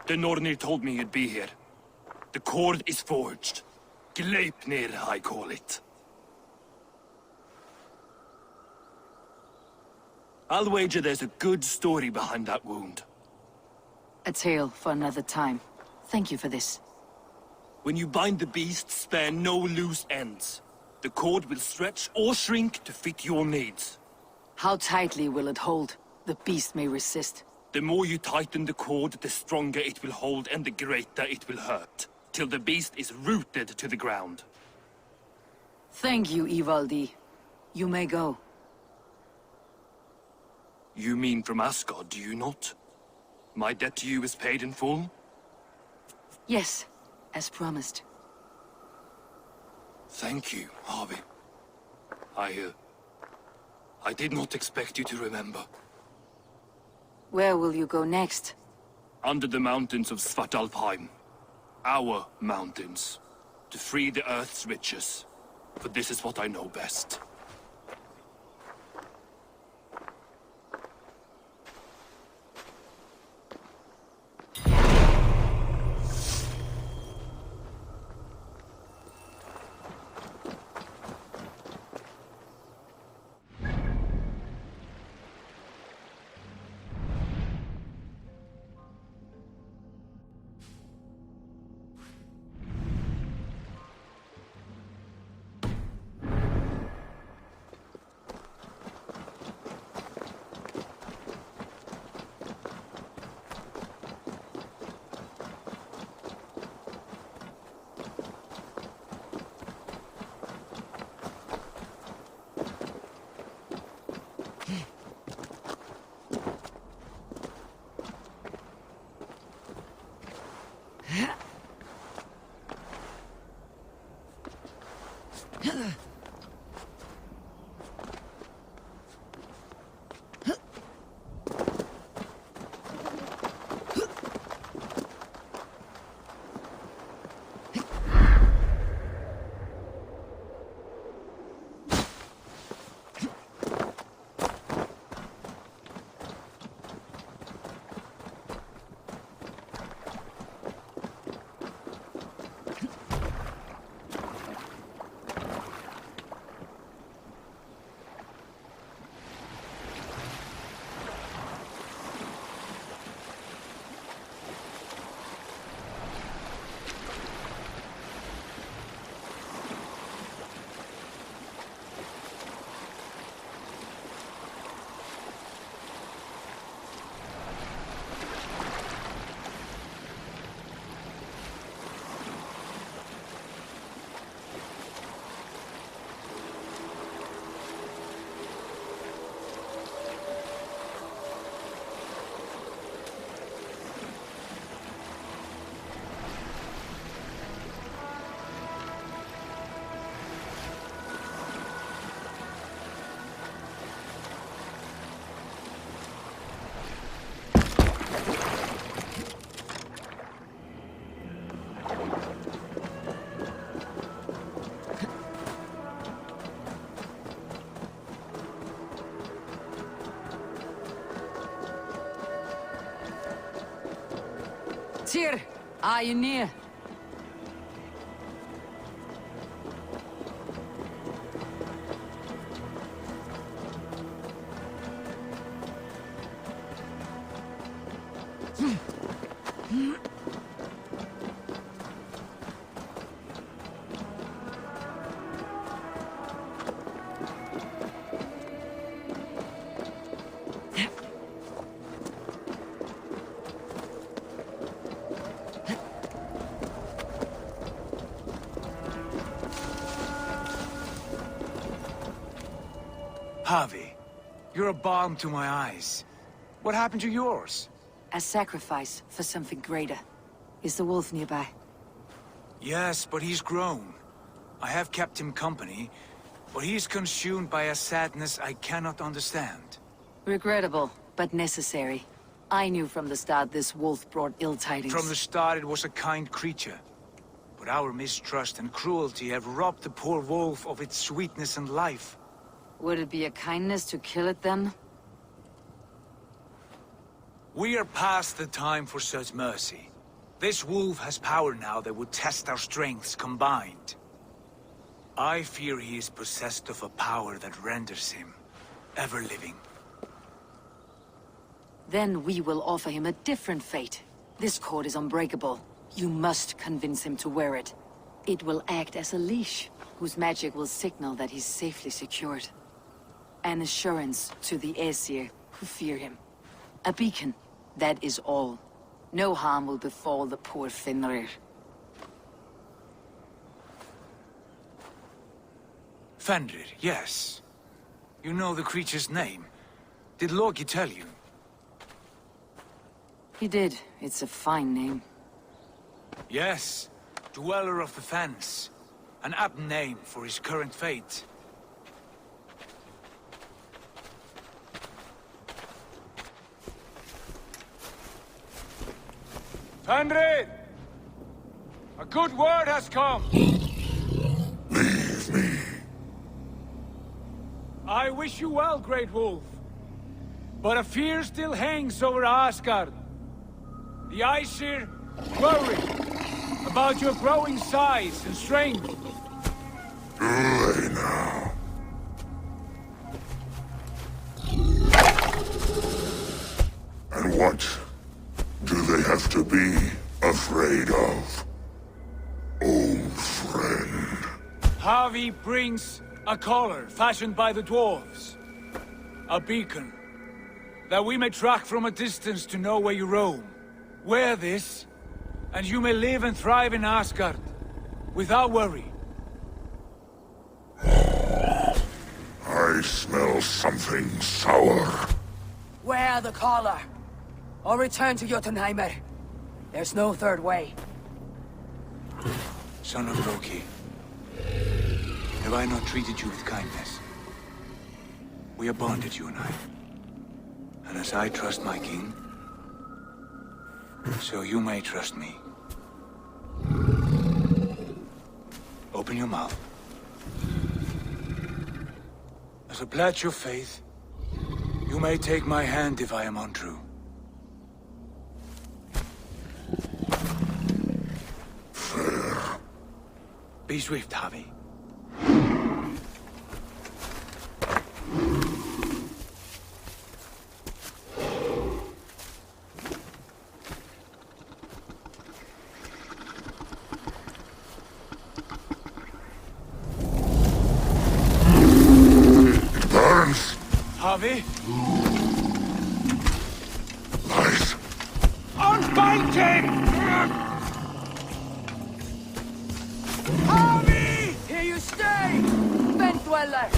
The Nornir told me you'd be here. The cord is forged. Gleipnir, I call it. I'll wager there's a good story behind that wound. A tale for another time. Thank you for this. When you bind the beast, spare no loose ends. The cord will stretch or shrink to fit your needs. How tightly will it hold? The beast may resist. The more you tighten the cord, the stronger it will hold and the greater it will hurt, till the beast is rooted to the ground. Thank you, Ivaldi. You may go. You mean from Asgard, do you not? My debt to you is paid in full? Yes, as promised. Thank you, Harvey. I did not expect you to remember. Where will you go next? Under the mountains of Svartalfheim. Our mountains. To free the Earth's riches. For this is what I know best. Tyr, are you near? Harvey, You're a balm to my eyes. What happened to yours? A sacrifice for something greater. Is the wolf nearby? Yes, but he's grown. I have kept him company, but he's consumed by a sadness I cannot understand. Regrettable, but necessary. I knew from the start this wolf brought ill tidings. From the start it was a kind creature. But our mistrust and cruelty have robbed the poor wolf of its sweetness and life. Would it be a kindness to kill it then? We are past the time for such mercy. This wolf has power now that would test our strengths combined. I fear he is possessed of a power that renders him ever-living. Then we will offer him a different fate. This cord is unbreakable. You must convince him to wear it. It will act as a leash, whose magic will signal that he's safely secured. An assurance to the Aesir who fear him. A beacon, that is all. No harm will befall the poor Fenrir. Fenrir, yes. You know the creature's name. Did Loki tell you? He did. It's a fine name. Yes. Dweller of the Fens. An apt name for his current fate. Fenrir! A good word has come! Leave me. I wish you well, Great Wolf. But a fear still hangs over Asgard. The Aesir worry about your growing size and strength. Do they now? And what do they have to be afraid of? Old friend. Havi brings a collar fashioned by the dwarves. A beacon, that we may track from a distance to know where you roam. Wear this, and you may live and thrive in Asgard, without worry. I smell something sour. Wear the collar, or return to Jotunheimer. There's no third way. Son of Loki, have I not treated you with kindness? We are bonded, you and I. And as I trust my king, so you may trust me. Open your mouth. As a pledge of faith, you may take my hand if I am untrue. Fair. Be swift, Havi. It burns. Havi? Lies. Unbind him! Havi! Here you stay, Fen Dweller!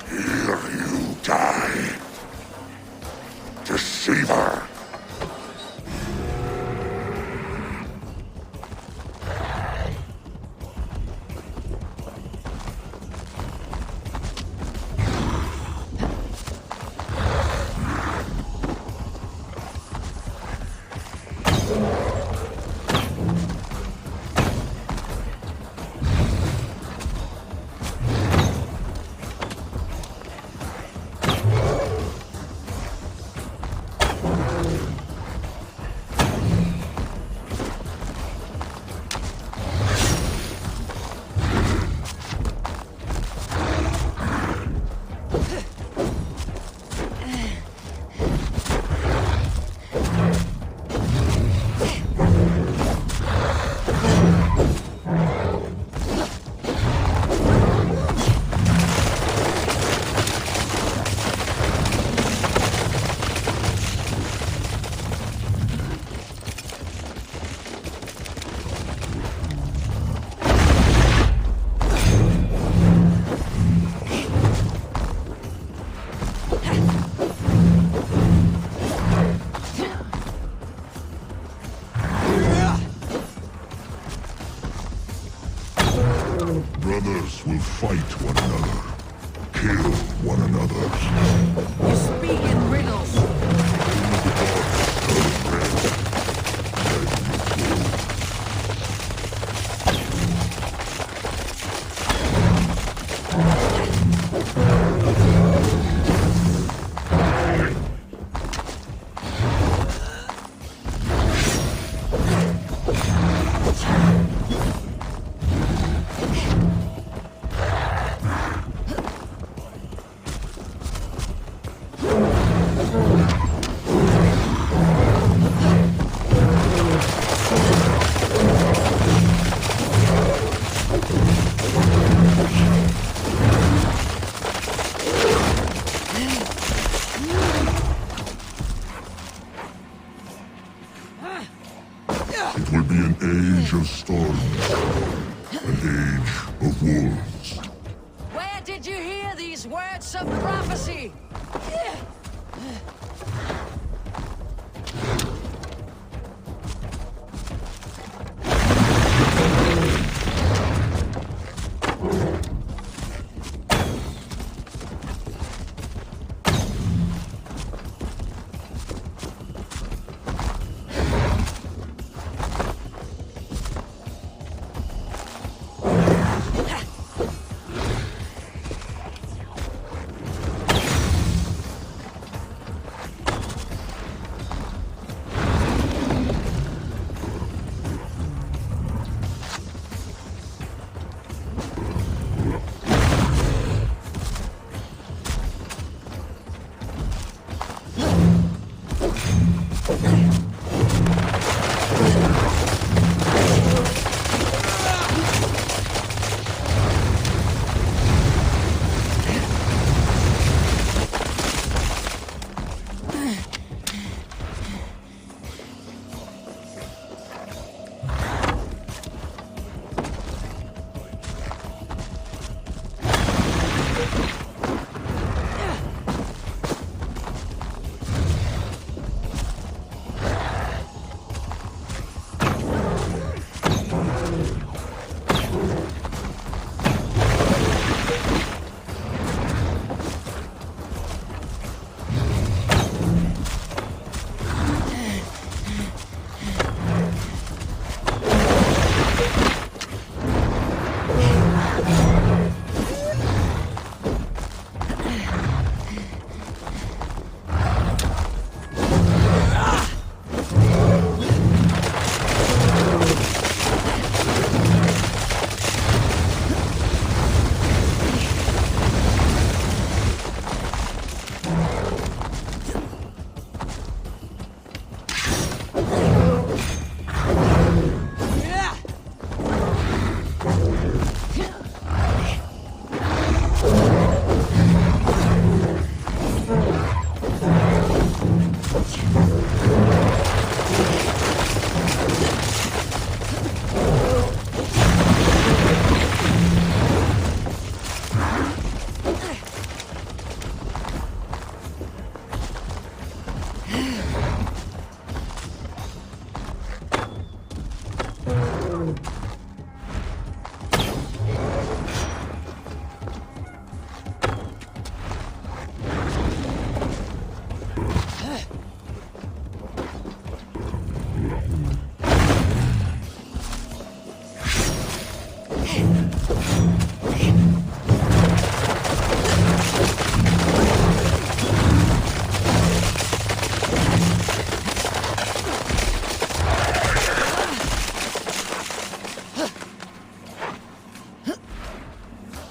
Here you die. Deceiver. fight one another, kill one another. You speak in riddles. It will be an age of storms, an age of wolves. Where did you hear these words of prophecy?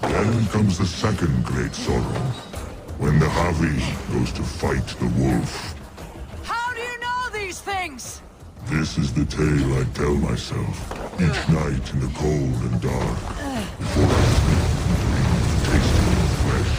Then comes the second great sorrow, when the Javi goes to fight the wolf. How do you know these things? This is the tale I tell myself, each night in the cold and dark, before I sleep and dream of tasting the flesh.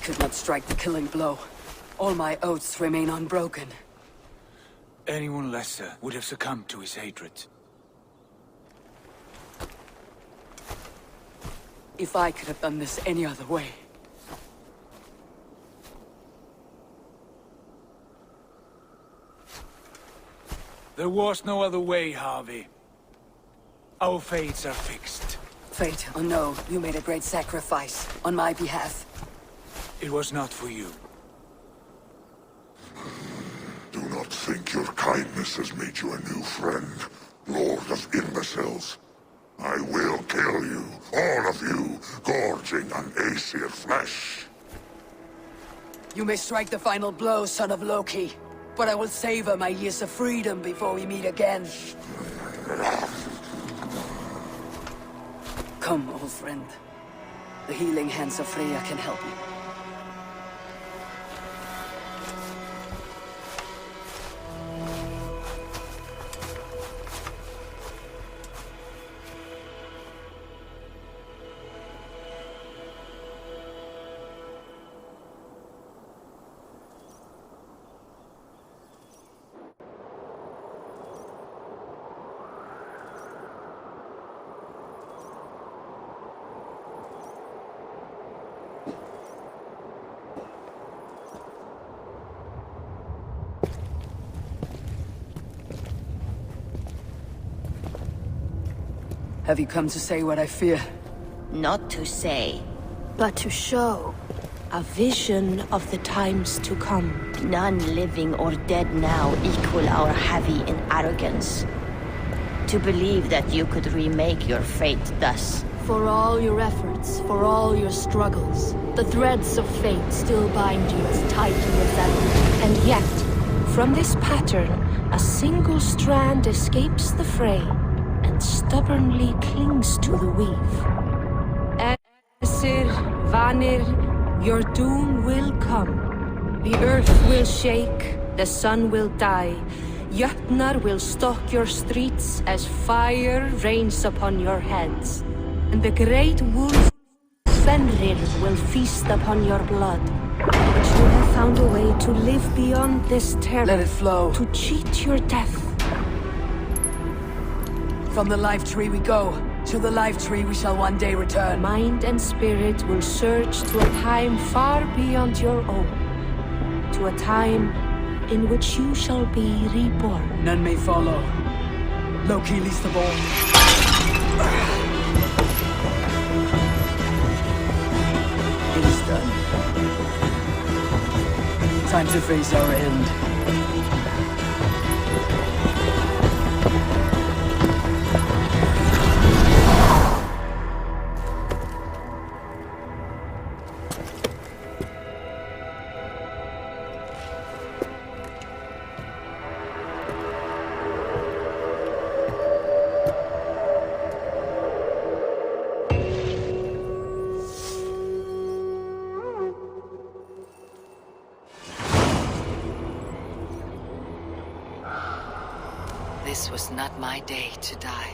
could not strike the killing blow. All my oaths remain unbroken. Anyone lesser would have succumbed to his hatred. If I could have done this any other way. There was no other way, Harvey. Our fates are fixed. Fate or no, you made a great sacrifice on my behalf. It was not for you. Do not think your kindness has made you a new friend, Lord of Imbeciles. I will kill you, all of you, gorging on Aesir flesh. You may strike the final blow, son of Loki. But I will savor my years of freedom before we meet again. Come, old friend. The healing hands of Freya can help you. Have you come to say what I fear? Not to say, but to show a vision of the times to come. None living or dead now equal our heavy in arrogance. To believe that you could remake your fate thus. For all your efforts, for all your struggles, the threads of fate still bind you as tightly as ever. And yet, from this pattern, a single strand escapes the fray and stubbornly clings to the weave. Aesir, Vanir, your doom will come. The earth will shake, the sun will die. Jötnar will stalk your streets as fire rains upon your heads. And the great wolf Fenrir will feast upon your blood. But you have found a way to live beyond this terror. Let it flow. To cheat your death. From the life tree we go. To the life tree we shall one day return. Mind and spirit will surge to a time far beyond your own. To a time in which you shall be reborn. None may follow. Loki least of all. It is done. Time to face our end. This was not my day to die.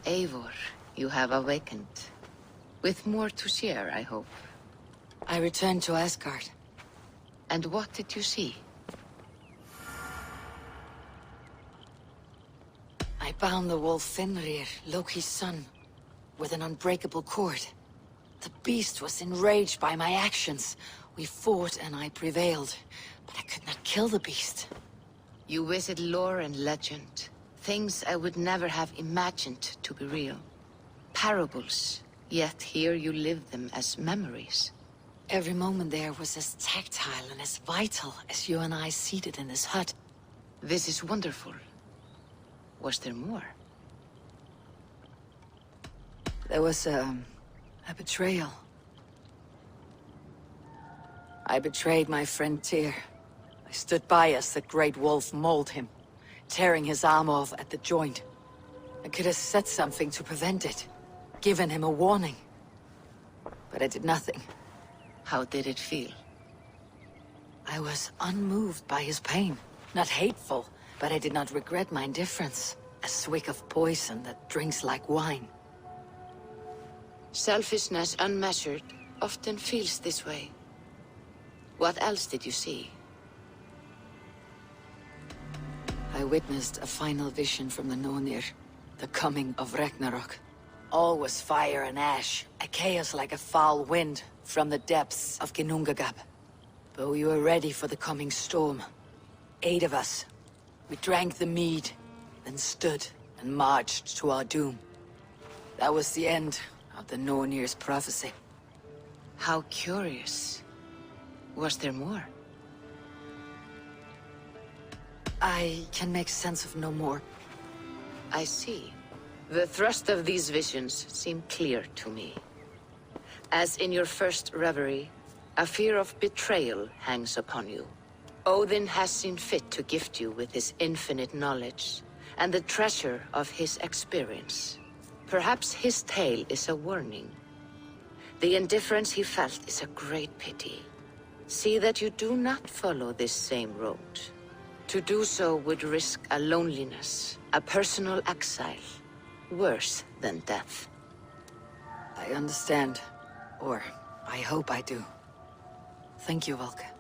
Eivor, you have awakened. With more to share, I hope. I return to Asgard. And what did you see? I bound the wolf Fenrir, Loki's son, with an unbreakable cord. The beast was enraged by my actions. We fought and I prevailed, but I could not kill the beast. You visit lore and legend. Things I would never have imagined to be real. Parables, yet here you live them as memories. Every moment there was as tactile and as vital as you and I seated in this hut. This is wonderful. Was there more? There was a betrayal. I betrayed my friend Tyr. I stood by as the great wolf mauled him, tearing his arm off at the joint. I could have said something to prevent it, given him a warning. But I did nothing. How did it feel? I was unmoved by his pain. Not hateful, but I did not regret my indifference. A swig of poison that drinks like wine. Selfishness unmeasured often feels this way. What else did you see? I witnessed a final vision from the Nornir, the coming of Ragnarok. All was fire and ash, a chaos like a foul wind from the depths of Ginnungagap. But we were ready for the coming storm. 8 of us. We drank the mead, then stood and marched to our doom. That was the end of the Nornir's prophecy. How curious. Was there more? I can make sense of no more. I see. The thrust of these visions seem clear to me. As in your first reverie, a fear of betrayal hangs upon you. Odin has seen fit to gift you with his infinite knowledge, and the treasure of his experience. Perhaps his tale is a warning. The indifference he felt is a great pity. See that you do not follow this same road. To do so would risk a loneliness, a personal exile, worse than death. I understand. Or, I hope I do. Thank you, Valka.